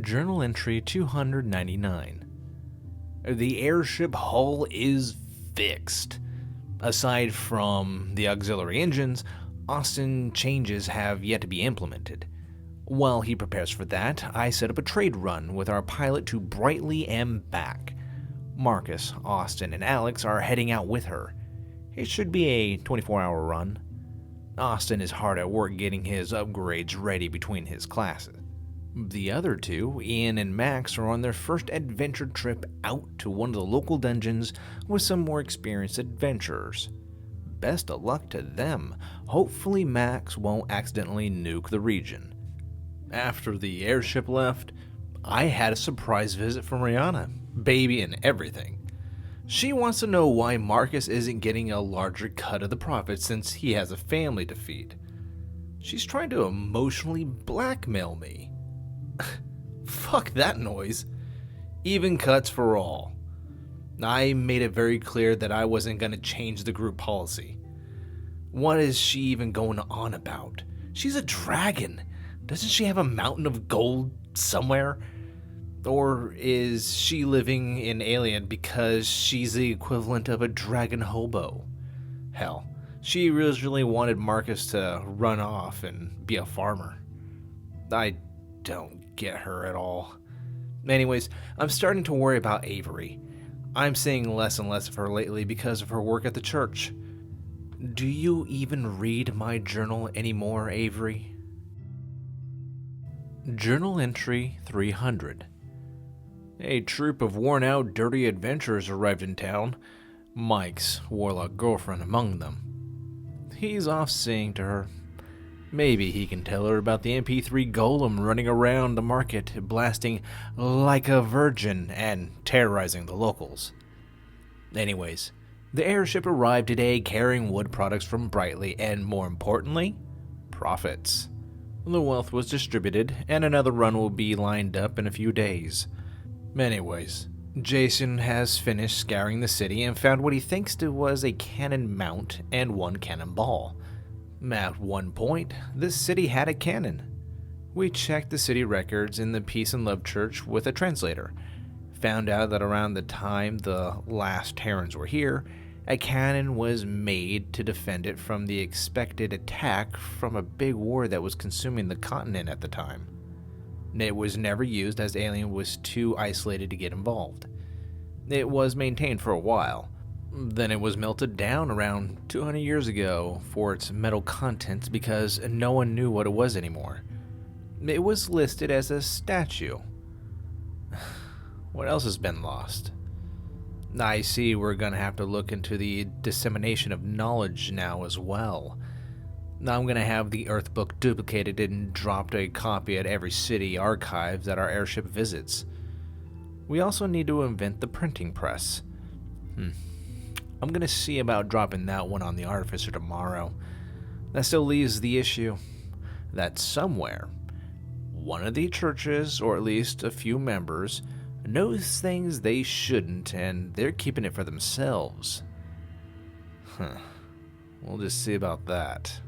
Journal entry 299. The airship hull is fixed. Aside from the auxiliary engines, Austin changes have yet to be implemented. While he prepares for that, I set up a trade run with our pilot to Brightly and back. Marcus, Austin, and Alex are heading out with her. It should be a 24-hour run. Austin is hard at work getting his upgrades ready between his classes. The other two, Ian and Max, are on their first adventure trip out to one of the local dungeons with some more experienced adventurers. Best of luck to them. Hopefully Max won't accidentally nuke the region. After the airship left, I had a surprise visit from Rihanna, baby and everything. She wants to know why Marcus isn't getting a larger cut of the profits since he has a family to feed. She's trying to emotionally blackmail me. Fuck that noise. Even cuts for all. I made it very clear that I wasn't going to change the group policy. What is she even going on about? She's a dragon. Doesn't she have a mountain of gold somewhere? Or is she living in Alien because she's the equivalent of a dragon hobo? Hell, she originally wanted Marcus to run off and be a farmer. I don't get her at all. Anyways, I'm starting to worry about Avery. I'm seeing less and less of her lately because of her work at the church. Do you even read my journal anymore, Avery? Journal entry 300. A troop of worn-out, dirty adventurers arrived in town, Mike's warlock girlfriend among them. He's off singing to her. Maybe he can tell her about the MP3 golem running around the market, blasting like a virgin and terrorizing the locals. Anyways, the airship arrived today carrying wood products from Brightly and, more importantly, profits. The wealth was distributed, and another run will be lined up in a few days. Anyways, Jason has finished scouring the city and found what he thinks was a cannon mount and one cannonball. At one point, this city had a cannon. We checked the city records in the Peace and Love Church with a translator. Found out that around the time the last Terrans were here, a cannon was made to defend it from the expected attack from a big war that was consuming the continent at the time. It was never used as Alien was too isolated to get involved. It was maintained for a while. Then it was melted down around 200 years ago for its metal contents because no one knew what it was anymore. It was listed as a statue. What else has been lost? I see we're going to have to look into the dissemination of knowledge now as well. I'm going to have the Earth book duplicated and dropped a copy at every city archive that our airship visits. We also need to invent the printing press. I'm going to see about dropping that one on the Artificer tomorrow. That still leaves the issue that somewhere, one of the churches, or at least a few members, knows things they shouldn't and they're keeping it for themselves. We'll just see about that.